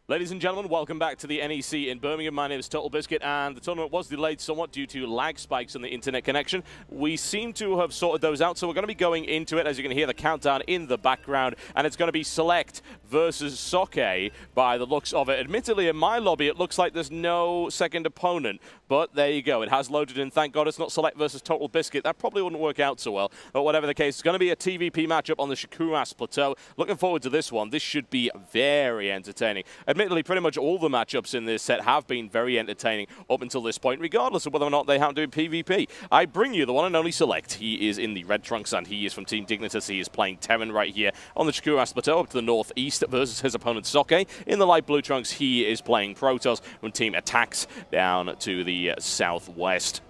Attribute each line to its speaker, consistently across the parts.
Speaker 1: Ladies and gentlemen, welcome back to the NEC in Birmingham. My name is Total Biscuit, and the tournament was delayed somewhat due to lag spikes in the internet connection. We seem to have sorted those out, so we're going to be going into it. As you can hear the countdown in the background, and it's going to be Select versus Socke by the looks of it. Admittedly, in my lobby, it looks like there's no second opponent, but there you go. It has loaded in. Thank God it's not Select versus Total Biscuit. That probably wouldn't work out so well, but whatever the case, it's going to be a TVP matchup on the Socke Plateau. Looking forward to this one. This should be very entertaining. Admittedly, pretty much all the matchups in this set have been very entertaining up until this point, regardless of whether or not they have to do PvP. I bring you the one and only Select. He is in the red trunks, and he is from Team Dignitas. He is playing Terran right here on the Socke Plateau up to the northeast versus his opponent Socke. In the light blue trunks, he is playing Protoss from Team Attacks down to the southwest.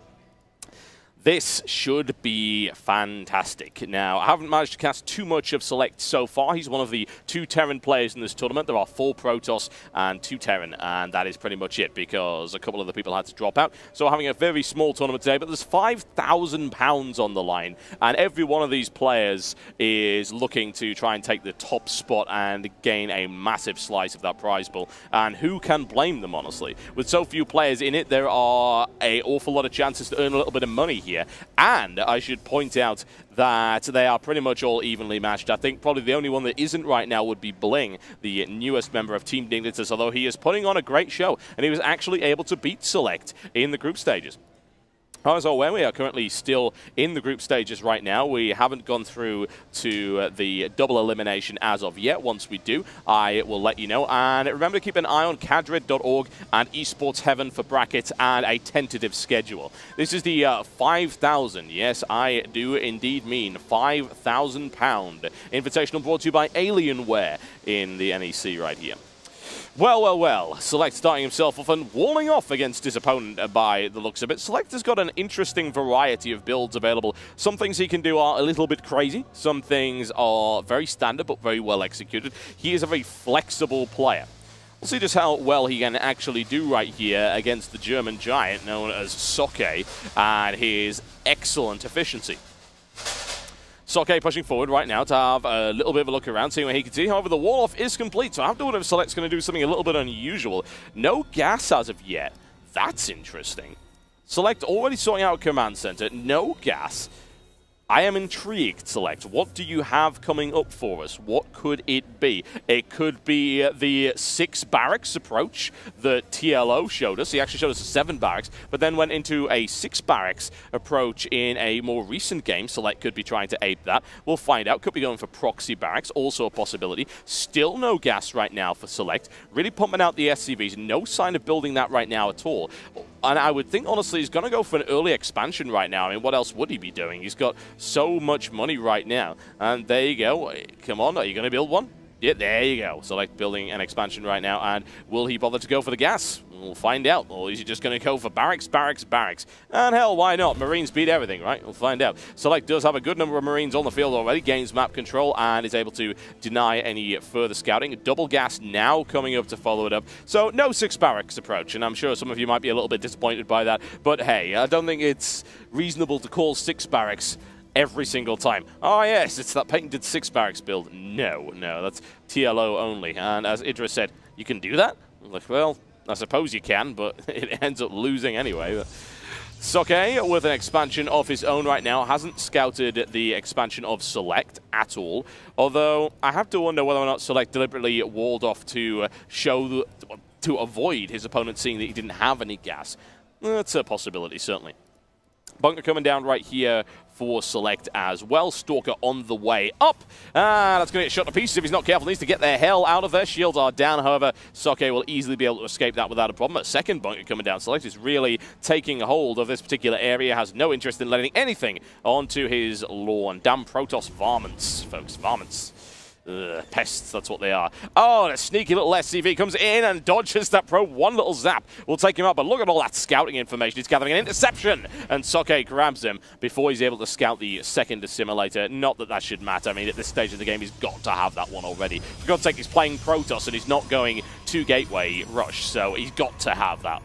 Speaker 1: This should be fantastic. Now, I haven't managed to cast too much of Select so far. He's one of the 2 Terran players in this tournament. There are 4 Protoss and 2 Terran, and that is pretty much it because a couple of the people had to drop out. So we're having a very small tournament today, but there's £5,000 on the line, and every one of these players is looking to try and take the top spot and gain a massive slice of that prize pool. And who can blame them, honestly? With so few players in it, there are an awful lot of chances to earn a little bit of money here. And I should point out that they are pretty much all evenly matched. I think probably the only one that isn't right now would be Bling, the newest member of Team Dignitas, although he is putting on a great show, and he was actually able to beat Select in the group stages. As always, we are currently still in the group stages right now. We haven't gone through to the double elimination as of yet. Once we do, I will let you know. And remember to keep an eye on Gadget.org and Esports Heaven for brackets and a tentative schedule. This is the 5,000, yes, I do indeed mean £5,000 invitational brought to you by Alienware in the NEC right here. Well. Select starting himself off and walling off against his opponent by the looks of it. Select has got an interesting variety of builds available. Some things he can do are a little bit crazy. Some things are very standard but very well executed. He is a very flexible player. We'll see just how well he can actually do right here against the German giant known as Socke and his excellent efficiency. Socke pushing forward right now to have a little bit of a look around, seeing what he can see. However, the wall-off is complete, so I have to wonder if Select's going to do something a little bit unusual. No gas as of yet. That's interesting. Select already sorting out a command center. No gas. I am intrigued, Select. What do you have coming up for us? What could it be? It could be the 6 barracks approach that TLO showed us. He actually showed us a 7 barracks, but then went into a 6 barracks approach in a more recent game. Select could be trying to ape that. We'll find out. Could be going for proxy barracks, also a possibility. Still no gas right now for Select. Really pumping out the SCVs. No sign of building that right now at all. And I would think, honestly, he's going to go for an early expansion right now. I mean, what else would he be doing? He's got so much money right now. And there you go. Come on, are you going to build one? Yeah, there you go. Select building an expansion right now. And will he bother to go for the gas? We'll find out. Or is he just going to go for barracks? And hell, why not? Marines beat everything, right? We'll find out. Select does have a good number of Marines on the field already, gains map control, and is able to deny any further scouting. Double gas now coming up to follow it up. So no 6 barracks approach, and I'm sure some of you might be a little bit disappointed by that. But hey, I don't think it's reasonable to call 6 barracks every single time. Oh yes, it's that patented 6 barracks build. No, that's TLO only. And as Idris said, you can do that? I'm like, well, I suppose you can, but it ends up losing anyway. Socke, with an expansion of his own right now, hasn't scouted the expansion of Select at all. Although, I have to wonder whether or not Select deliberately walled off to to avoid his opponent seeing that he didn't have any gas. That's a possibility, certainly. Bunker coming down right here for Select as well. Stalker on the way up. That's going to get shot to pieces if he's not careful. Needs to get the hell out of there. Shields are down, however. Socke will easily be able to escape that without a problem. A second bunker coming down. Select is really taking hold of this particular area. Has no interest in letting anything onto his lawn. Damn Protoss varmints, folks. Varmints. Pests, that's what they are. Oh, a sneaky little SCV comes in and dodges that probe. One little zap will take him out, but look at all that scouting information. He's gathering an interception, and Socke grabs him before he's able to scout the second assimilator. Not that that should matter. I mean, at this stage of the game, he's got to have that one already. For God's sake, he's playing Protoss, and he's not going to Gateway Rush, so he's got to have that.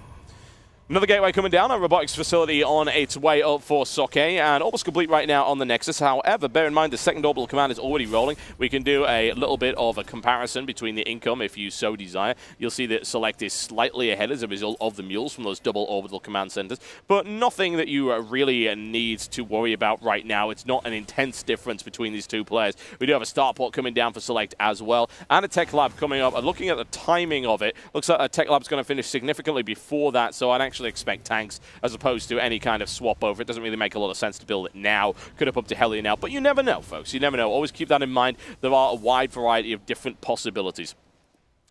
Speaker 1: Another gateway coming down, a robotics facility on its way up for Socke, and almost complete right now on the Nexus. However, bear in mind the second orbital command is already rolling. We can do a little bit of a comparison between the income if you so desire. You'll see that Select is slightly ahead as a result of the mules from those double orbital command centers, but nothing that you really need to worry about right now. It's not an intense difference between these two players. We do have a starport coming down for Select as well, and a tech lab coming up. And looking at the timing of it, looks like a tech lab's going to finish significantly before that, so I'd actually expect tanks as opposed to any kind of swap over. It doesn't really make a lot of sense to build it now. Could have up to Hellion now, but you never know, folks. You never know. Always keep that in mind. There are a wide variety of different possibilities.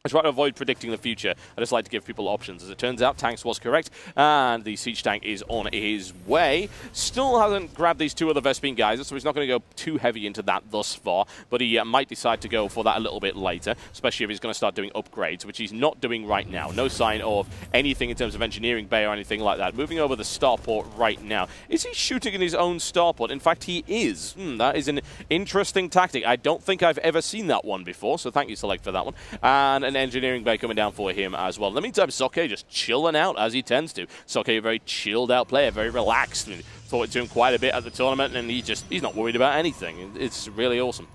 Speaker 1: I try to avoid predicting the future. I just like to give people options. As it turns out, Tanks was correct, and the Siege Tank is on his way. Still hasn't grabbed these two other Vespene geysers, so he's not going to go too heavy into that thus far, but he might decide to go for that a little bit later, especially if he's going to start doing upgrades, which he's not doing right now. No sign of anything in terms of engineering bay or anything like that. Moving over the starport right now. Is he shooting in his own starport? In fact, he is. That is an interesting tactic. I don't think I've ever seen that one before, so thank you, Select, for that one. And an engineering bay coming down for him as well. In the meantime, Socke just chilling out as he tends to. Socke, a very chilled out player, very relaxed. I mean, thought it to him quite a bit at the tournament, and he's not worried about anything. It's really awesome.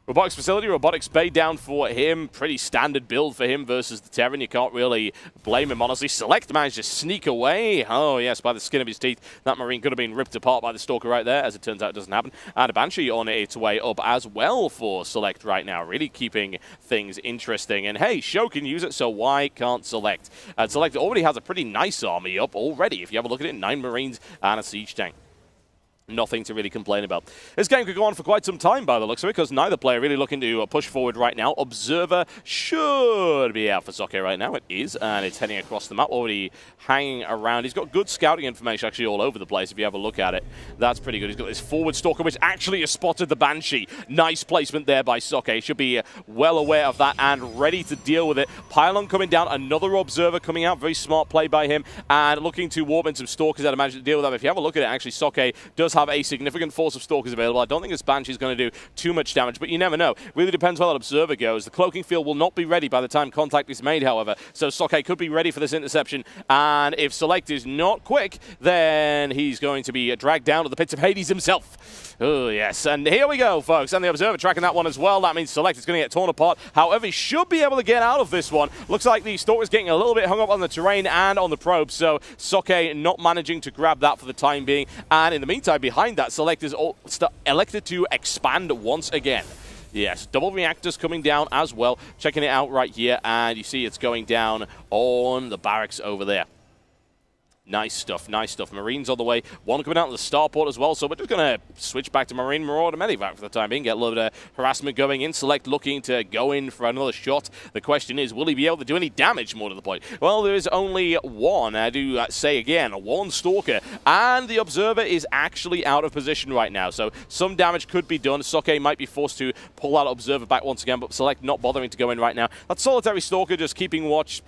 Speaker 1: Robotics facility, robotics bay down for him. Pretty standard build for him versus the Terran. You can't really blame him, honestly. Select managed to sneak away. Oh, yes, by the skin of his teeth. That Marine could have been ripped apart by the Stalker right there. As it turns out, it doesn't happen. And a Banshee on its way up as well for Select right now. Really keeping things interesting. And hey, Show can use it, so why can't Select? And Select already has a pretty nice army up already. If you have a look at it, 9 Marines and a Siege Tank. Nothing to really complain about. This game could go on for quite some time by the looks of it, because neither player really looking to push forward right now. Observer should be out for Socke right now. It is, and it's heading across the map, already hanging around. He's got good scouting information actually all over the place if you have a look at it. That's pretty good. He's got this forward Stalker, which actually has spotted the Banshee. Nice placement there by Socke. Should be well aware of that and ready to deal with it. Pylon coming down, another Observer coming out. Very smart play by him, and looking to warp in some Stalkers out of manage to deal with them. If you have a look at it, actually Socke does have a significant force of Stalkers available. I don't think this Banshee is going to do too much damage, but you never know. Really depends where that Observer goes. The cloaking field will not be ready by the time contact is made, however, so Socke could be ready for this interception, and if Select is not quick, then he's going to be dragged down to the pits of Hades himself. Oh, yes, and here we go, folks, and the Observer tracking that one as well. That means Select is going to get torn apart. However, he should be able to get out of this one. Looks like the Stalker is getting a little bit hung up on the terrain and on the probe, so Socke not managing to grab that for the time being, and in the meantime, behind that, Select is elected to expand once again. Yes, double reactors coming down as well. Checking it out right here, and you see it's going down on the barracks over there. Nice stuff, nice stuff. Marines on the way. One coming out of the starport as well, so we're just going to switch back to Marine Marauder Medivac for the time being. Get a little bit of harassment going in. Select looking to go in for another shot. The question is, will he be able to do any damage, more to the point? Well, there is only one, I do say again, one Stalker, and the Observer is actually out of position right now, so some damage could be done. Socke might be forced to pull that Observer back once again, but Select not bothering to go in right now. That solitary Stalker just keeping watch.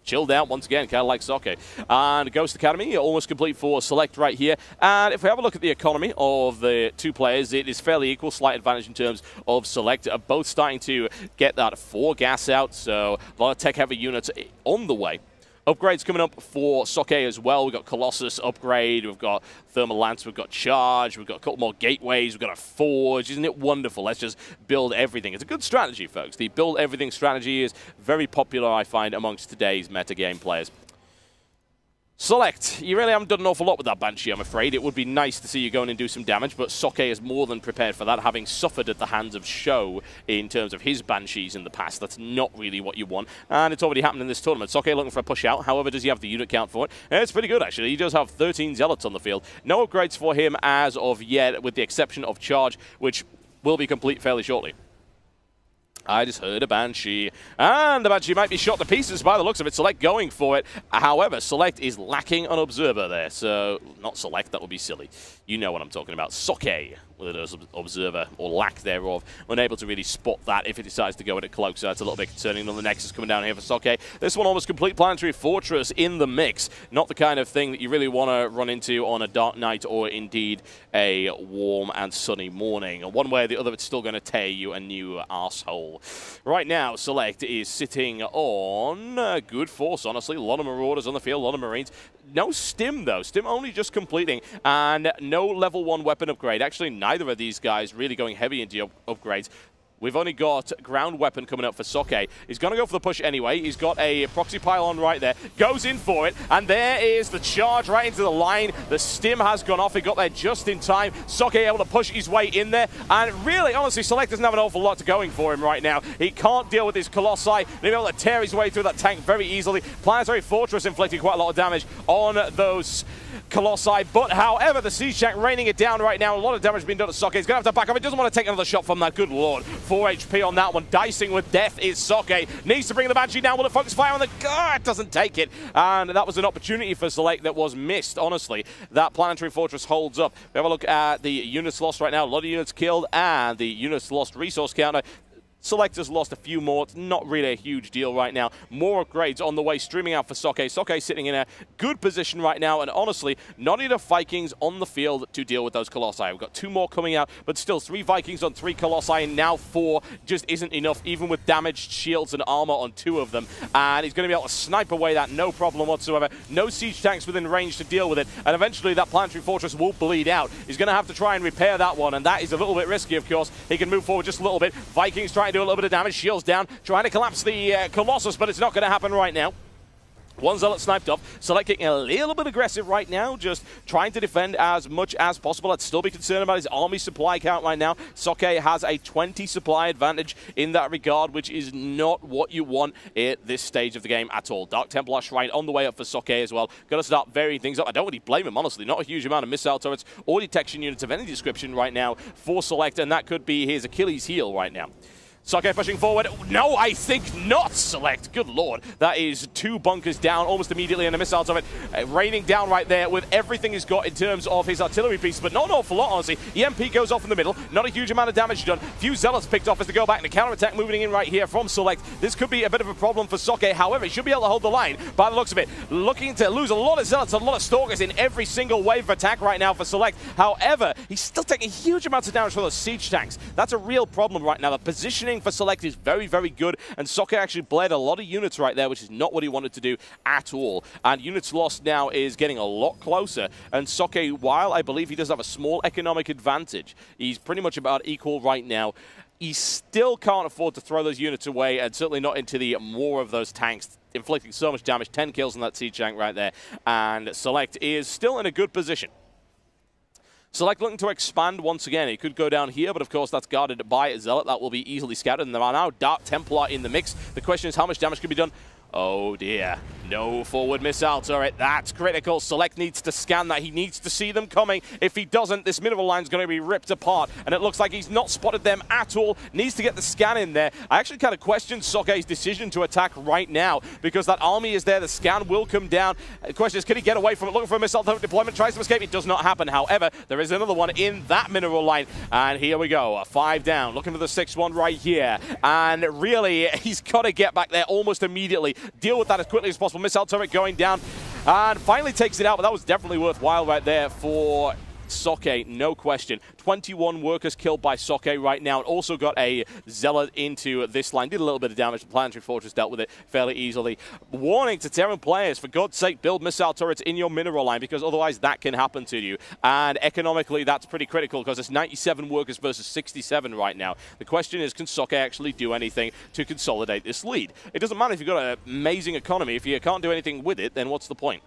Speaker 1: Chilled out once again, kind of like Socke. And Ghost Academy, almost complete for Select right here. And if we have a look at the economy of the two players, it is fairly equal, slight advantage in terms of Select. Both starting to get that 4 gas out, so a lot of tech-heavy units on the way. Upgrades coming up for Socke as well. We've got Colossus upgrade, we've got Thermal Lance, we've got Charge, we've got a couple more gateways, we've got a Forge. Isn't it wonderful? Let's just build everything. It's a good strategy, folks. The build everything strategy is very popular, I find, amongst today's metagame players. Select, you really haven't done an awful lot with that Banshee, I'm afraid. It would be nice to see you go in and do some damage, but Socke is more than prepared for that, having suffered at the hands of Show in terms of his Banshees in the past. That's not really what you want, and it's already happened in this tournament. Socke looking for a push out. However, does he have the unit count for it? It's pretty good, actually. He does have 13 Zealots on the field. No upgrades for him as of yet, with the exception of Charge, which will be complete fairly shortly. I just heard a Banshee, and the Banshee might be shot to pieces by the looks of it. Select going for it. However, Select is lacking an Observer there, so not Select, that would be silly. You know what I'm talking about. Socke with an Observer, or lack thereof, unable to really spot that if it decides to go at it cloak, so that's a little bit concerning. Another Nexus coming down here for Socke. This one almost complete Planetary Fortress in the mix. Not the kind of thing that you really want to run into on a dark night or indeed a warm and sunny morning. One way or the other, it's still going to tear you a new arsehole. Right now, Select is sitting on good force, honestly. A lot of Marauders on the field, a lot of Marines. No stim, though. Stim only just completing, and no level 1 weapon upgrade. Actually, neither of these guys really going heavy into upgrades. We've only got ground weapon coming up for Socke. He's going to go for the push anyway. He's got a proxy pylon right there. Goes in for it. And there is the charge right into the line. The stim has gone off. He got there just in time. Socke able to push his way in there. And really, honestly, Select doesn't have an awful lot going for him right now. He can't deal with his Colossi. He'll be able to tear his way through that tank very easily. Planetary Fortress inflicting quite a lot of damage on those Colossi. But, however, the Siege Tank raining it down right now. A lot of damage being done to Socke. He's going to have to back up. He doesn't want to take another shot from that. Good lord. 4 HP on that one. Dicing with death is Socke. Needs to bring the Banshee down. Will it focus fire on the... it doesn't take it. And that was an opportunity for Select that was missed, honestly. That Planetary Fortress holds up. We have a look at the units lost right now. A lot of units killed and the units lost resource counter. Select has lost a few more. It's not really a huge deal right now. More upgrades on the way, streaming out for Socke. Socke sitting in a good position right now, and honestly, not enough Vikings on the field to deal with those Colossi. We've got 2 more coming out, but still 3 Vikings on 3 Colossi, and now 4 just isn't enough, even with damaged shields and armor on 2 of them. And he's going to be able to snipe away that, no problem whatsoever. No siege tanks within range to deal with it, and eventually that Planetary Fortress will bleed out. He's going to have to try and repair that one, and that is a little bit risky, of course. He can move forward just a little bit. Vikings trying to do a little bit of damage. Shields down, trying to collapse the Colossus, but it's not going to happen right now. One Zealot sniped off. Select getting a little bit aggressive right now, just trying to defend as much as possible. I'd still be concerned about his army supply count right now. Socke has a 20 supply advantage in that regard, which is not what you want at this stage of the game at all. Dark Templar Shrine on the way up for Socke as well. Got to start varying things up. I don't really blame him, honestly. Not a huge amount of missile turrets or detection units of any description right now for Select, and that could be his Achilles heel right now. Socke pushing forward. No, I think not, Select. Good lord. That is 2 bunkers down almost immediately, and a missile turret raining down right there with everything he's got in terms of his artillery piece, but not an awful lot, honestly. EMP goes off in the middle. Not a huge amount of damage done. Few Zealots picked off as they go back, and a counterattack moving in right here from Select. This could be a bit of a problem for Socke. However, he should be able to hold the line by the looks of it. Looking to lose a lot of Zealots, a lot of Stalkers in every single wave of attack right now for Select. However, he's still taking huge amounts of damage from those siege tanks. That's a real problem right now. The positioning for Select is very, very good, and Socke actually bled a lot of units right there, which is not what he wanted to do at all. And units lost now is getting a lot closer, and Socke, while I believe he does have a small economic advantage, he's pretty much about equal right now. He still can't afford to throw those units away, and certainly not into the more of those tanks, inflicting so much damage. 10 kills on that siege tank right there, and Select is still in a good position. Select looking to expand once again. He could go down here, but of course that's guarded by a Zealot. That will be easily scattered, and there are now Dark Templar in the mix. The question is how much damage can be done. Oh dear, no forward missile turret. That's critical. Select needs to scan that. He needs to see them coming. If he doesn't, this mineral line's going to be ripped apart, and it looks like he's not spotted them at all. Needs to get the scan in there. I actually kind of question Socke's decision to attack right now, because that army is there. The scan will come down. The question is, can he get away from it? Looking for a missile turret deployment, tries to escape. It does not happen. However, there is another one in that mineral line, and here we go. 5 down. Looking for the 6th one right here, and really, he's got to get back there almost immediately. Deal with that as quickly as possible. Missile turret going down, and finally takes it out, but that was definitely worthwhile right there for Socke, no question. 21 workers killed by Socke right now, and also got a Zealot into this line. Did a little bit of damage. The Planetary Fortress dealt with it fairly easily. Warning to Terran players, for God's sake, build missile turrets in your mineral line, because otherwise that can happen to you. And economically, that's pretty critical, because it's 97 workers versus 67 right now. The question is, can Socke actually do anything to consolidate this lead? It doesn't matter if you've got an amazing economy. If you can't do anything with it, then what's the point?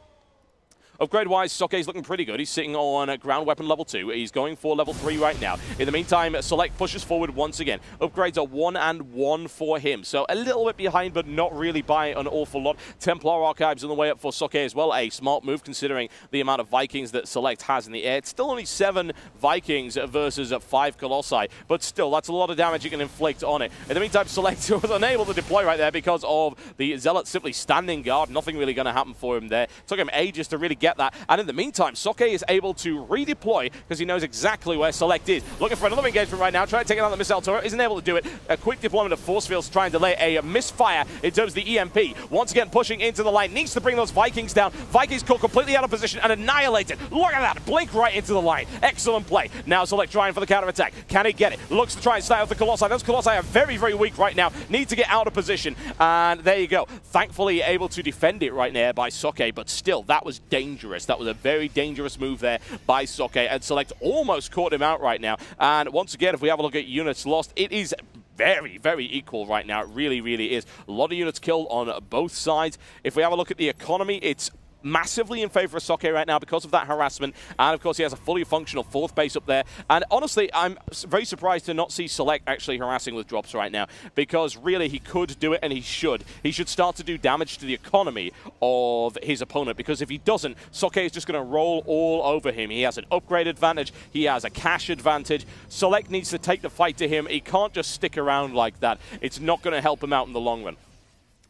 Speaker 1: Upgrade-wise, Socke's looking pretty good. He's sitting on ground weapon level 2. He's going for level 3 right now. In the meantime, Select pushes forward once again. Upgrades are 1 and 1 for him. So a little bit behind, but not really by an awful lot. Templar Archives on the way up for Socke as well. A smart move considering the amount of Vikings that Select has in the air. It's still only 7 Vikings versus 5 Colossi, but still, that's a lot of damage you can inflict on it. In the meantime, Select was unable to deploy right there because of the Zealot simply standing guard. Nothing really going to happen for him there. It took him ages to really get get that. And in the meantime, Socke is able to redeploy because he knows exactly where Select is. Looking for another engagement right now, trying to take out the missile turret, isn't able to do it. A quick deployment of force fields trying to delay a misfire in terms of the EMP. Once again, pushing into the line, needs to bring those Vikings down. Vikings caught completely out of position and annihilated. Look at that, blink right into the line. Excellent play. Now Select trying for the counter-attack. Can he get it? Looks to try and stay off the Colossi. Those Colossi are very, very weak right now. Need to get out of position. And there you go. Thankfully able to defend it right there by Socke, but still, that was dangerous. That was a very dangerous move there by Socke, and Select almost caught him out right now. And once again, if we have a look at units lost, it is very, very equal right now. It really, really is. A lot of units killed on both sides. If we have a look at the economy, it's massively in favor of Socke right now because of that harassment, and of course he has a fully functional fourth base up there. And honestly, I'm very surprised to not see Select actually harassing with drops right now, because really he could do it, and he should. He should start to do damage to the economy of his opponent, because if he doesn't, Socke is just going to roll all over him. He has an upgrade advantage, he has a cash advantage. Select needs to take the fight to him. He can't just stick around like that. It's not going to help him out in the long run.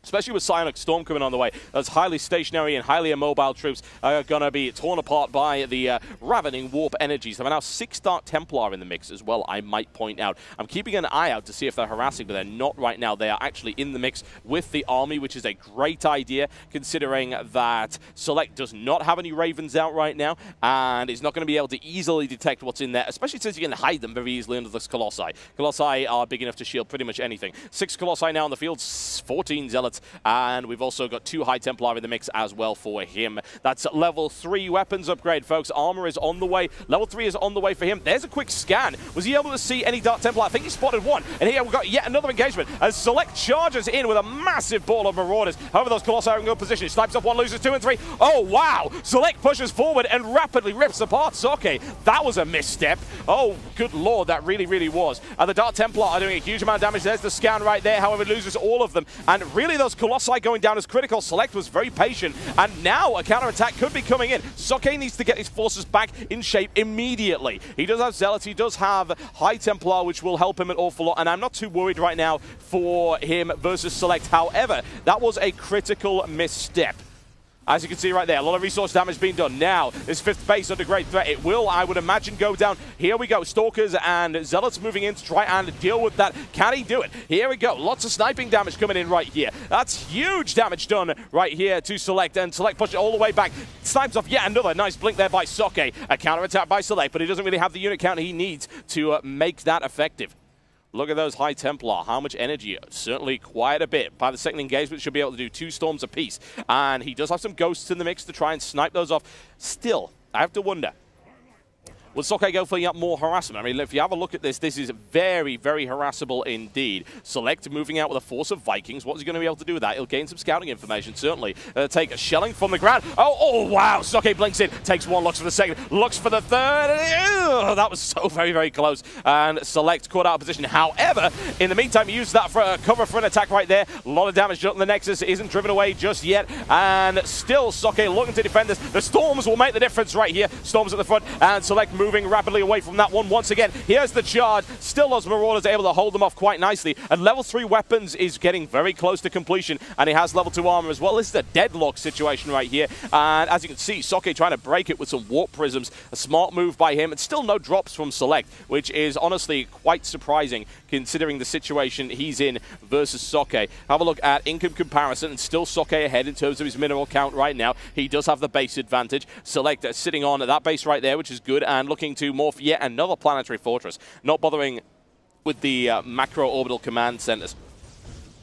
Speaker 1: Especially with Psionic Storm coming on the way. Those highly stationary and highly immobile troops are going to be torn apart by the ravening warp energies. There are now 6 Dark Templar in the mix as well, I might point out. I'm keeping an eye out to see if they're harassing, but they're not right now. They are actually in the mix with the army, which is a great idea, considering that Select does not have any Ravens out right now, and is not going to be able to easily detect what's in there, especially since you can hide them very easily under this Colossi. Colossi are big enough to shield pretty much anything. 6 Colossi now on the field, 14 Zealots. And we've also got 2 High Templar in the mix as well for him. That's level 3 weapons upgrade, folks. Armor is on the way. Level 3 is on the way for him. There's a quick scan. Was he able to see any Dark Templar? I think he spotted one. And here we've got yet another engagement as Select charges in with a massive ball of Marauders. However, those Colossi are in good position. He snipes off 1, loses 2 and 3. Oh, wow. Select pushes forward and rapidly rips apart Socke. That was a misstep. Oh, good lord, that really, really was. And the Dark Templar are doing a huge amount of damage. There's the scan right there. However, loses all of them. And really, those Colossi going down is critical. Select was very patient, and now a counter-attack could be coming in. Socke needs to get his forces back in shape immediately. He does have Zealots, he does have High Templar, which will help him an awful lot, and I'm not too worried right now for him versus Select. However, that was a critical misstep. As you can see right there, a lot of resource damage being done. Now, this 5th base under great threat. It will, I would imagine, go down. Here we go. Stalkers and Zealots moving in to try and deal with that. Can he do it? Here we go. Lots of sniping damage coming in right here. That's huge damage done right here to Select. And Select push it all the way back. Snipes off yet another nice blink there by Socke. A counter-attack by Select, but he doesn't really have the unit count he needs to make that effective. Look at those High Templar. How much energy? Certainly quite a bit. By the second engagement, should be able to do 2 storms apiece. And he does have some ghosts in the mix to try and snipe those off. Still, I have to wonder, will Socke go for more harassment? I mean, if you have a look at this, this is very, very harassable indeed. Select moving out with a force of Vikings. What is he going to be able to do with that? He'll gain some scouting information, certainly. Take a shelling from the ground. Oh, wow. Socke blinks in. Takes 1, looks for the second, looks for the third. Ew, that was so very, very close. And Select caught out of position. However, in the meantime, he used that for a cover for an attack right there. A lot of damage done. The Nexus isn't driven away just yet. And still, Socke looking to defend this. The Storms will make the difference right here. Storms at the front, and Select moving rapidly away from that one once again. Here's the charge. Still, those Marauders are able to hold them off quite nicely. And level 3 weapons is getting very close to completion. And he has level 2 armor as well. This is a deadlock situation right here. And as you can see, Socke trying to break it with some warp prisms. A smart move by him. And still no drops from Select, which is honestly quite surprising considering the situation he's in versus Socke. Have a look at income comparison, and still Socke ahead in terms of his mineral count right now. He does have the base advantage. Select sitting on that base right there, which is good, and looking to morph yet another planetary fortress. Not bothering with the macro orbital command centers.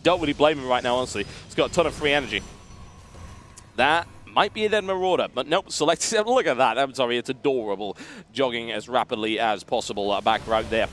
Speaker 1: Don't really blame him right now, honestly. He's got a ton of free energy. That might be a dead Marauder, but nope, Select. Look at that. I'm sorry, it's adorable. Jogging as rapidly as possible back right there.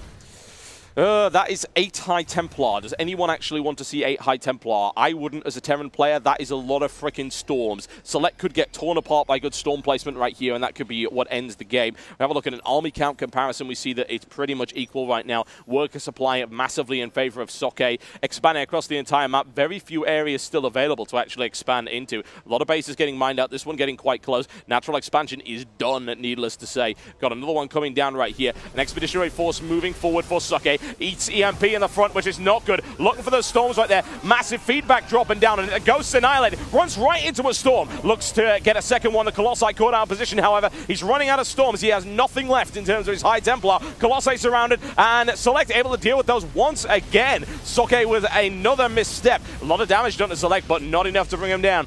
Speaker 1: That is 8 High Templar. Does anyone actually want to see 8 High Templar? I wouldn't as a Terran player. That is a lot of freaking storms. Select could get torn apart by good storm placement right here, and that could be what ends the game. We have a look at an army count comparison. We see that it's pretty much equal right now. Worker supply massively in favor of Socke. Expanding across the entire map. Very few areas still available to actually expand into. A lot of bases getting mined out. This one getting quite close. Natural expansion is done, needless to say. Got another one coming down right here. An expeditionary force moving forward for Socke. Eats EMP in the front, which is not good. Looking for those storms right there. Massive feedback dropping down, and Ghosts annihilated. Runs right into a storm. Looks to get a second one. The Colossi caught out of position, however. He's running out of storms. He has nothing left in terms of his High Templar. Colossi surrounded, and Select able to deal with those once again. Socke with another misstep. A lot of damage done to Select, but not enough to bring him down.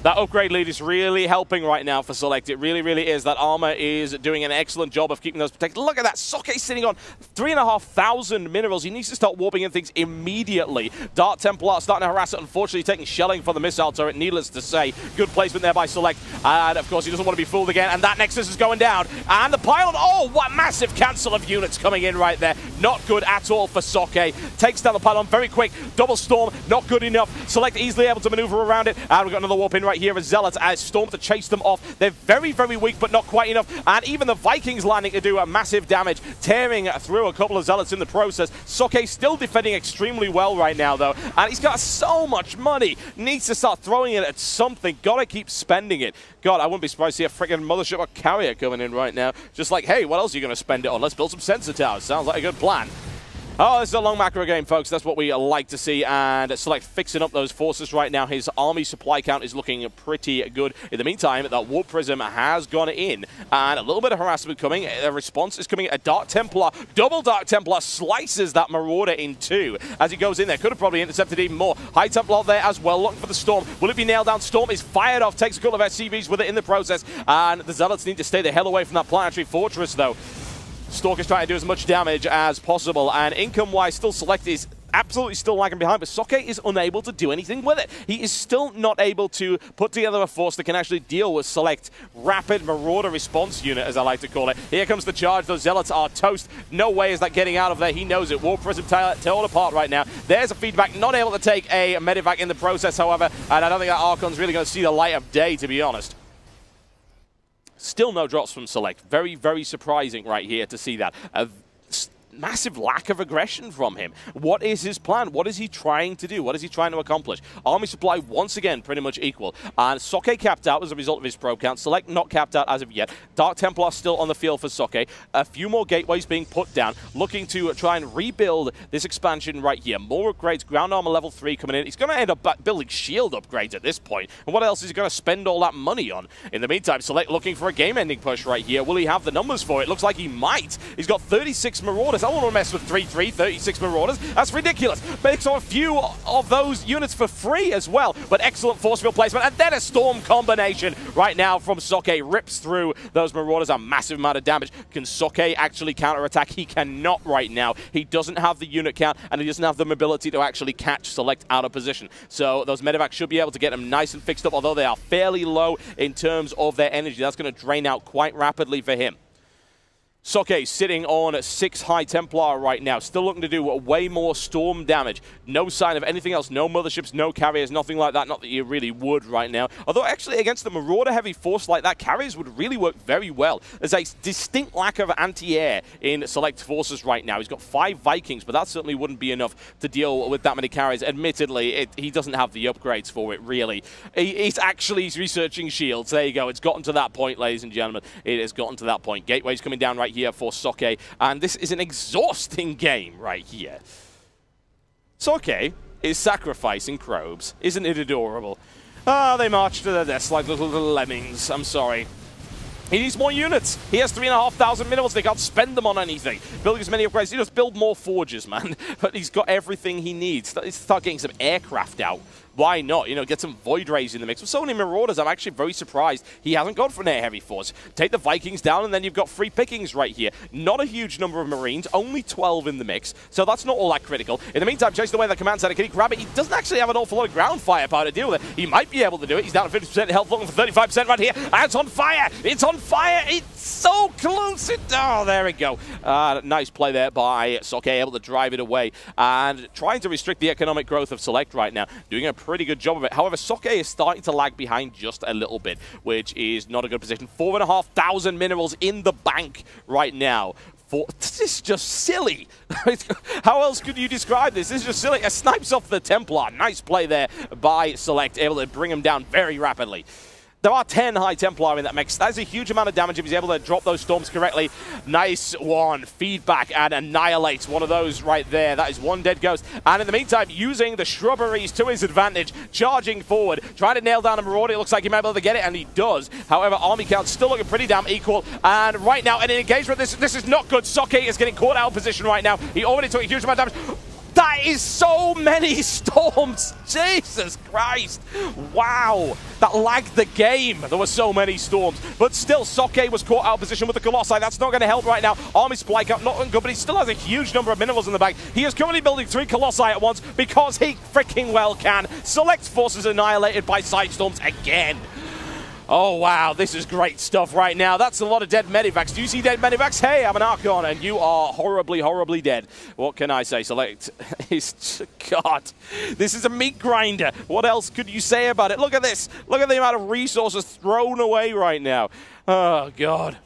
Speaker 1: That upgrade lead is really helping right now for Select. It really, really is. That armor is doing an excellent job of keeping those protected. Look at that. Socke sitting on 3,500 minerals. He needs to start warping in things immediately. Dark Templar starting to harass it. Unfortunately, taking shelling for the missile turret. Needless to say. Good placement there by Select. And, of course, he doesn't want to be fooled again. And that Nexus is going down. And the pylon. Oh, what massive cancel of units coming in right there. Not good at all for Socke. Takes down the pylon very quick. Double storm. Not good enough. Select easily able to maneuver around it. And we've got another warp in right here as Zealots as Storm to chase them off. They're very, very weak, but not quite enough. And even the Vikings landing to do a massive damage, tearing through a couple of Zealots in the process. Socke still defending extremely well right now, though. And he's got so much money. Needs to start throwing it at something. Gotta keep spending it. God, I wouldn't be surprised to see a freaking mothership or carrier coming in right now. Just like, hey, what else are you going to spend it on? Let's build some sensor towers. Sounds like a good plan. Oh, this is a long macro game, folks. That's what we like to see. And Select fixing up those forces right now. His army supply count is looking pretty good. In the meantime, that Warp Prism has gone in. And a little bit of harassment coming. A response is coming. A Dark Templar, double Dark Templar, slices that Marauder in two as he goes in there. Could have probably intercepted even more. High Templar there as well, looking for the Storm. Will it be nailed down? Storm is fired off, takes a couple of SCVs with it in the process. And the Zealots need to stay the hell away from that planetary fortress, though. Stalker's trying to do as much damage as possible, and income-wise, still Select is absolutely still lagging behind, but Socke is unable to do anything with it. He is still not able to put together a force that can actually deal with Select rapid Marauder response unit, as I like to call it. Here comes the charge. Those Zealots are toast. No way is that getting out of there. He knows it. Warp Prism torn apart right now. There's a feedback. Not able to take a medevac in the process, however, and I don't think that Archon's really going to see the light of day, to be honest. Still no drops from Select. Very, very surprising right here to see that. A massive lack of aggression from him. What is his plan? What is he trying to do? What is he trying to accomplish? Army supply once again pretty much equal. And Socke capped out as a result of his probe count. Select not capped out as of yet. Dark Templar still on the field for Socke. A few more gateways being put down. Looking to try and rebuild this expansion right here. More upgrades. Ground armor level 3 coming in. He's going to end up building shield upgrades at this point. And what else is he going to spend all that money on? In the meantime, Select looking for a game-ending push right here. Will he have the numbers for it? Looks like he might. He's got 36 Marauders. I don't want to mess with 3-3, 36 Marauders. That's ridiculous. Makes a few of those units for free as well. But excellent force field placement. And then a Storm combination right now from Socke. Rips through those Marauders. A massive amount of damage. Can Socke actually counterattack? He cannot right now. He doesn't have the unit count, and he doesn't have the mobility to actually catch Select out of position. So those medevacs should be able to get them nice and fixed up, although they are fairly low in terms of their energy. That's going to drain out quite rapidly for him. Socke sitting on 6 High Templar right now, still looking to do way more Storm damage. No sign of anything else, no motherships, no carriers, nothing like that. Not that you really would right now. Although actually against the Marauder heavy force like that, carriers would really work very well. There's a distinct lack of anti-air in Select forces right now. He's got 5 Vikings, but that certainly wouldn't be enough to deal with that many carriers. Admittedly, he doesn't have the upgrades for it, really. He's actually researching shields. There you go. It's gotten to that point, ladies and gentlemen. It has gotten to that point. Gateway's coming down right here for Socke, and this is an exhausting game right here. Socke is sacrificing probes. Isn't it adorable? Ah, they march to their deaths like little lemmings. I'm sorry. He needs more units. He has 3,500 minerals. They can't spend them on anything. Building as many upgrades. He just build more forges, man. But he's got everything he needs. Let's start getting some aircraft out. Why not? You know, get some Void Rays in the mix. With so many Marauders, I'm actually very surprised he hasn't gone for an air heavy force. Take the Vikings down, and then you've got free pickings right here. Not a huge number of Marines, only 12 in the mix, so that's not all that critical. In the meantime, chasing away the command center. Can he grab it? He doesn't actually have an awful lot of ground firepower to deal with it. He might be able to do it. He's down to 50% health, looking for 35% right here. And it's on fire! It's on fire! It's so close! Oh, there we go. Nice play there by Socke, able to drive it away. And trying to restrict the economic growth of Select right now. Doing a pretty good job of it. However, Socke is starting to lag behind just a little bit, which is not a good position. 4,500 minerals in the bank right now. This is just silly. How else could you describe this? This is just silly. A snipes off the Templar. Nice play there by Select, able to bring him down very rapidly. There are 10 High Templar in that mix. That is a huge amount of damage if he's able to drop those storms correctly. Nice one. Feedback and annihilates one of those right there. That is one dead ghost. And in the meantime, using the shrubberies to his advantage, charging forward, trying to nail down a Marauder. It looks like he might be able to get it, and he does. However, army count still looking pretty damn equal. And right now, in an engagement, this is not good. Socke is getting caught out of position right now. He already took a huge amount of damage. That is so many storms. Jesus Christ. Wow. That lagged the game. There were so many storms. But still, Socke was caught out of position with the Colossi. That's not going to help right now. Army supply count not good, but he still has a huge number of minerals in the bag. He is currently building 3 Colossi at once because he freaking well can. Select forces annihilated by side storms again. Oh, wow, this is great stuff right now. That's a lot of dead medivacs. Do you see dead medivacs? Hey, I'm an Archon, and you are horribly, horribly dead. What can I say? Select is... God, this is a meat grinder. What else could you say about it? Look at this. Look at the amount of resources thrown away right now. Oh, God.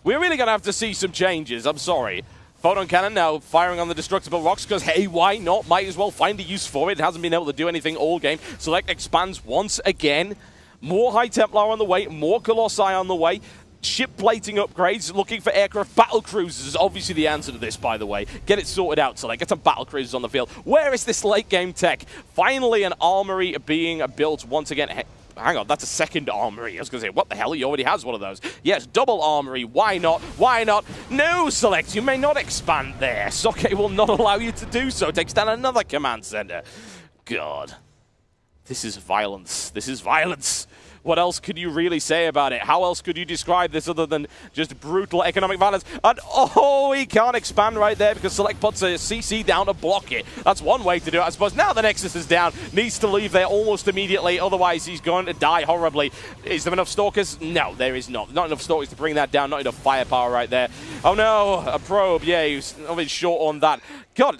Speaker 1: We're really going to have to see some changes. I'm sorry. Photon cannon now firing on the destructible rocks because, hey, why not? Might as well find a use for it. It hasn't been able to do anything all game. Select expands once again. More High Templar on the way, more Colossi on the way, ship plating upgrades, looking for aircraft. Battle cruisers is obviously the answer to this, by the way. Get it sorted out, Select. Get some battle cruisers on the field. Where is this late game tech? Finally, an armory being built once again. Hey, hang on, that's a second armory. I was going to say, what the hell? He already has one of those. Yes, double armory. Why not? Why not? No, Select. You may not expand there. Socke will not allow you to do so. Takes down another command center. God. This is violence. This is violence. What else could you really say about it? How else could you describe this other than just brutal economic violence? And oh, he can't expand right there because Select puts a CC down to block it. That's one way to do it, I suppose. Now the Nexus is down. Needs to leave there almost immediately. Otherwise, he's going to die horribly. Is there enough Stalkers? No, there is not. Not enough Stalkers to bring that down. Not enough firepower right there. Oh, no. A probe. Yeah, he was a bit short on that. God.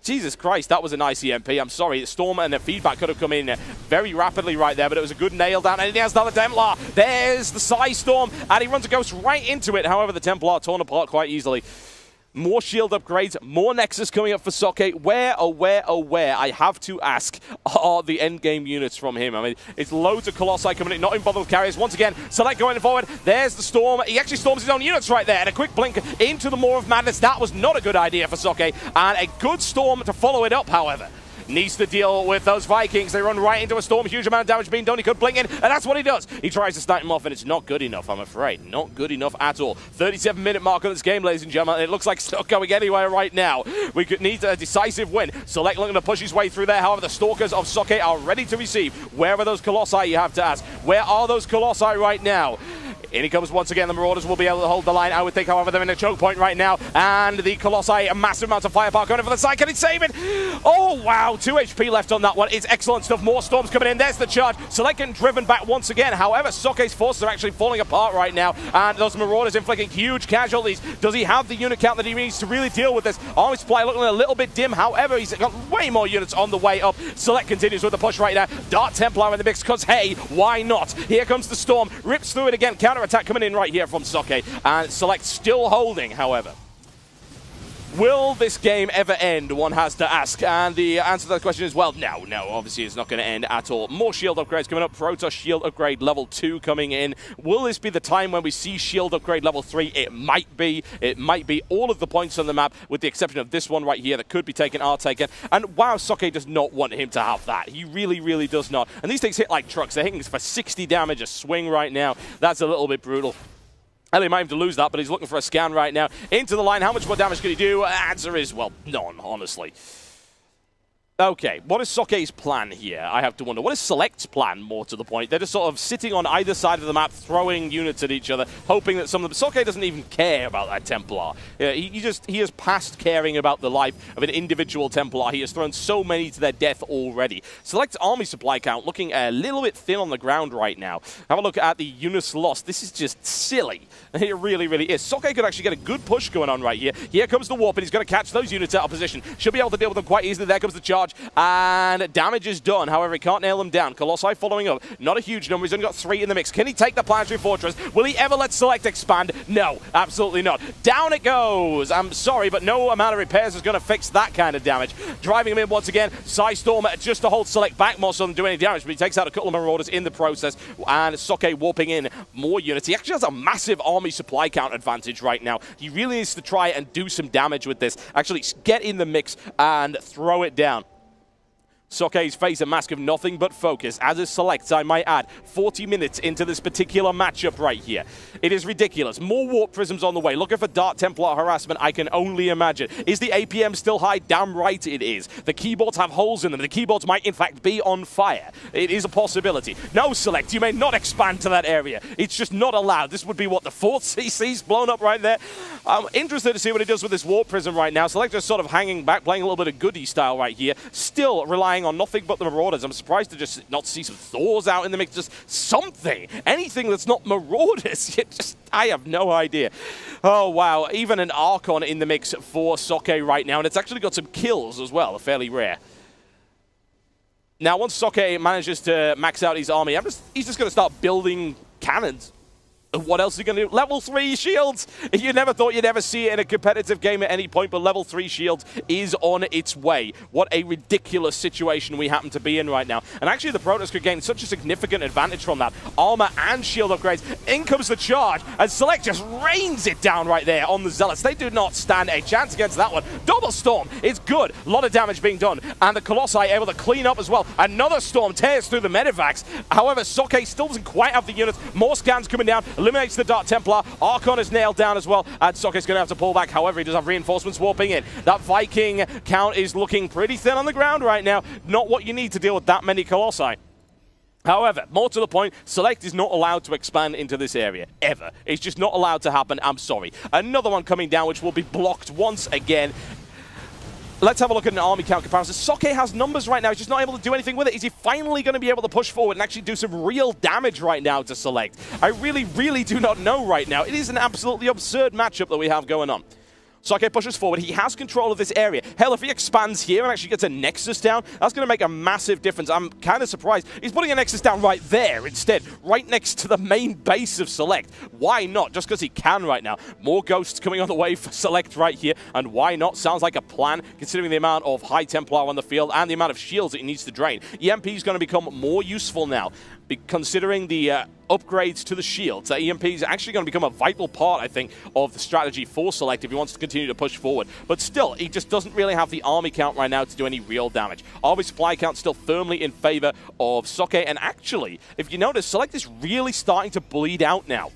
Speaker 1: Jesus Christ, that was a nice EMP. I'm sorry, the storm and the feedback could have come in very rapidly right there, but it was a good nail down. And he has another Templar. There's the Psy Storm, and he runs a Ghost right into it. However, the Templar torn apart quite easily. More shield upgrades, more Nexus coming up for Socke. Where, I have to ask, are the endgame units from him? I mean, it's loads of Colossi coming in, not even bothered with carriers. Once again, Select going forward. There's the Storm. He actually storms his own units right there. And a quick blink into the Maw of Madness. That was not a good idea for Socke. And a good Storm to follow it up, however. Needs to deal with those Vikings. They run right into a storm. Huge amount of damage being done. He could blink in, and that's what he does. He tries to snipe him off, and it's not good enough, I'm afraid. Not good enough at all. 37-minute mark on this game, ladies and gentlemen. It looks like it's not going anywhere right now. We could need a decisive win. Select looking to push his way through there. However, the Stalkers of Socke are ready to receive. Where are those Colossi, you have to ask? Where are those Colossi right now? In he comes once again. The Marauders will be able to hold the line. I would think, however, they're in a choke point right now. And the Colossi, a massive amount of firepower going for the side. Can he save it? Oh, wow. 2 HP left on that one. It's excellent stuff. More storms coming in. There's the charge. Select getting driven back once again. However, Socke's forces are actually falling apart right now. And those Marauders inflicting huge casualties. Does he have the unit count that he needs to really deal with this? Army supply looking a little bit dim. However, he's got way more units on the way up. Select continues with the push right now. Dart Templar in the mix because, hey, why not? Here comes the storm. Rips through it again. Counter-attack coming in right here from Socke. And Select still holding, however. Will this game ever end, one has to ask? And the answer to that question is, well, no, obviously it's not going to end at all. More shield upgrades coming up. Protoss shield upgrade level 2 coming in. Will this be the time when we see shield upgrade level 3? It might be. It might be. All of the points on the map, with the exception of this one right here that could be taken, are taken. And wow, Socke does not want him to have that. He really, really does not. And these things hit like trucks. They're hitting for 60 damage a swing right now. That's a little bit brutal. Well, he might have to lose that, but he's looking for a scan right now. Into the line, how much more damage could he do? Answer is, well, none, honestly. Okay, what is Socke's plan here? I have to wonder. What is Select's plan, more to the point? They're just sort of sitting on either side of the map, throwing units at each other, hoping that some of them... Socke doesn't even care about that Templar. He has passed caring about the life of an individual Templar. He has thrown so many to their death already. Select's army supply count looking a little bit thin on the ground right now. Have a look at the units lost. This is just silly. It really, really is. Socke could actually get a good push going on right here. Here comes the warp, and he's going to catch those units out of position. Should be able to deal with them quite easily. There comes the charge. charge, and damage is done. However, he can't nail them down. Colossi following up. Not a huge number. He's only got 3 in the mix. Can he take the Planetary Fortress? Will he ever let Select expand? No, absolutely not. Down it goes. I'm sorry, but no amount of repairs is going to fix that kind of damage. Driving him in once again. Psystorm just to hold Select back more so than do any damage, but he takes out a couple of Marauders in the process, and Socke warping in more units. He actually has a massive army supply count advantage right now. He really needs to try and do some damage with this. Actually, get in the mix and throw it down. Socke's face a mask of nothing but focus, as is Select, I might add, 40 minutes into this particular matchup right here. It is ridiculous. More Warp Prisms on the way. Looking for Dark Templar harassment, I can only imagine. Is the APM still high? Damn right it is. The keyboards have holes in them. The keyboards might, in fact, be on fire. It is a possibility. No, Select, you may not expand to that area. It's just not allowed. This would be, what, the 4th CC's blown up right there? I'm interested to see what he does with this Warp Prism right now. Select just sort of hanging back, playing a little bit of goodie style right here. Still relying on nothing but the Marauders. I'm surprised to just not see some Thors out in the mix. Just something. Anything that's not Marauders. I have no idea. Oh, wow. Even an Archon in the mix for Socke right now. And it's actually got some kills as well. Fairly rare. Now, once Socke manages to max out his army, he's just going to start building cannons. What else is he going to do? Level 3 shields! You never thought you'd ever see it in a competitive game at any point, but level 3 shields is on its way. What a ridiculous situation we happen to be in right now. And actually, the Protoss could gain such a significant advantage from that. Armor and shield upgrades. In comes the charge, and Select just rains it down right there on the Zealots. They do not stand a chance against that one. Double Storm is good. A lot of damage being done. And the Colossi able to clean up as well. Another Storm tears through the Medivacs. However, Socke still doesn't quite have the units. More scans coming down. Eliminates the Dark Templar. Archon is nailed down as well, and Socke's going to have to pull back. However, he does have reinforcements warping in. That Viking count is looking pretty thin on the ground right now. Not what you need to deal with that many Colossi. However, more to the point, Select is not allowed to expand into this area, ever. It's just not allowed to happen, I'm sorry. Another one coming down, which will be blocked once again. Let's have a look at an army count comparison. Socke has numbers right now. He's just not able to do anything with it. Is he finally going to be able to push forward and actually do some real damage right now to Select? I really, really do not know right now. It is an absolutely absurd matchup that we have going on. Socke pushes forward. He has control of this area. Hell, if he expands here and actually gets a Nexus down, that's going to make a massive difference. I'm kind of surprised. He's putting a Nexus down right there instead, right next to the main base of Select. Why not? Just because he can right now. More Ghosts coming on the way for Select right here, and why not? Sounds like a plan, considering the amount of High Templar on the field and the amount of shields that he needs to drain. EMP is going to become more useful now, considering the upgrades to the shields. That EMP is actually going to become a vital part, I think, of the strategy for Select if he wants to continue to push forward. But still, he just doesn't really have the army count right now to do any real damage. Army supply count still firmly in favor of Socke, and actually, if you notice, Select is really starting to bleed out now.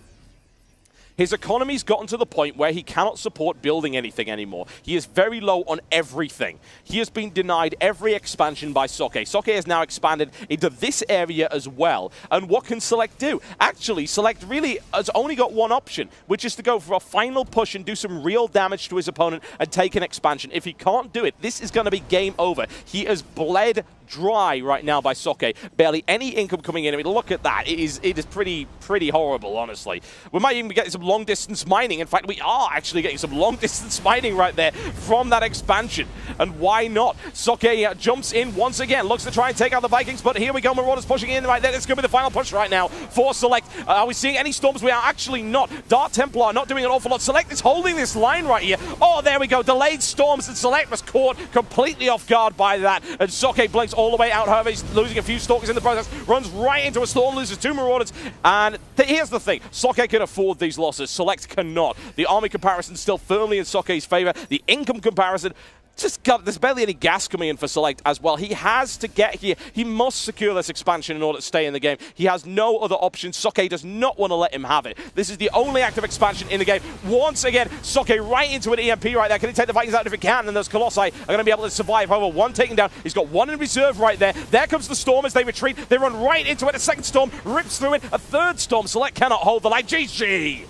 Speaker 1: His economy's gotten to the point where he cannot support building anything anymore. He is very low on everything. He has been denied every expansion by Socke. Socke has now expanded into this area as well. And what can Select do? Actually, Select really has only got one option, which is to go for a final push and do some real damage to his opponent and take an expansion. If he can't do it, this is going to be game over. He has bled dry right now by Socke. Barely any income coming in. I mean, look at that. It is pretty horrible, honestly. We might even be getting some long-distance mining. In fact, we are actually getting some long-distance mining right there from that expansion. And why not? Socke jumps in once again, looks to try and take out the Vikings, but here we go. Marauders pushing in right there. It's going to be the final push right now for Select. Are we seeing any storms? We are actually not. Dark Templar not doing an awful lot. Select is holding this line right here. Oh, there we go. Delayed storms, and Select was caught completely off guard by that. And Socke blinks all the way out. However, he's losing a few Stalkers in the process. Runs right into a storm, loses 2 Marauders. And here's the thing. Socke can afford these losses. Select cannot. The army comparison still firmly in Socke's favor. The income comparison, there's barely any gas coming in for Select as well. He has to get here. He must secure this expansion in order to stay in the game. He has no other option. Socke does not want to let him have it. This is the only active expansion in the game. Once again, Socke right into an EMP right there. Can he take the Vikings out if he can? And those Colossi are going to be able to survive. However, one taken down. He's got one in reserve right there. There comes the Storm as they retreat. They run right into it. A second Storm rips through it. A third Storm. Select cannot hold the line. GG.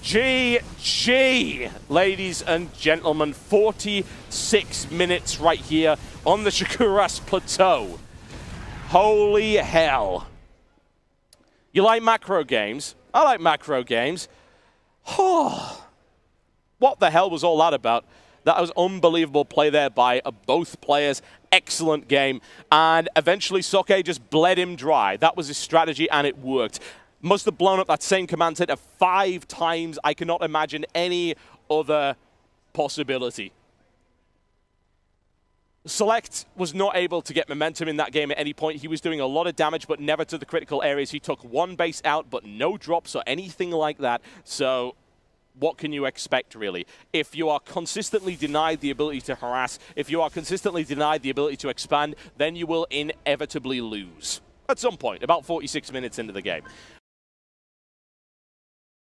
Speaker 1: GG. Ladies and gentlemen, 46 minutes right here on the Shakuras Plateau. Holy hell. You like macro games? I like macro games. Oh, what the hell was all that about? That was unbelievable play there by both players. excellent game. And eventually Socke just bled him dry. That was his strategy, and it worked. Must have blown up that same command center 5 times. I cannot imagine any other possibility. Select was not able to get momentum in that game at any point. He was doing a lot of damage, but never to the critical areas. He took 1 base out, but no drops or anything like that. So what can you expect, really? If you are consistently denied the ability to harass, if you are consistently denied the ability to expand, then you will inevitably lose. At some point, about 46 minutes into the game.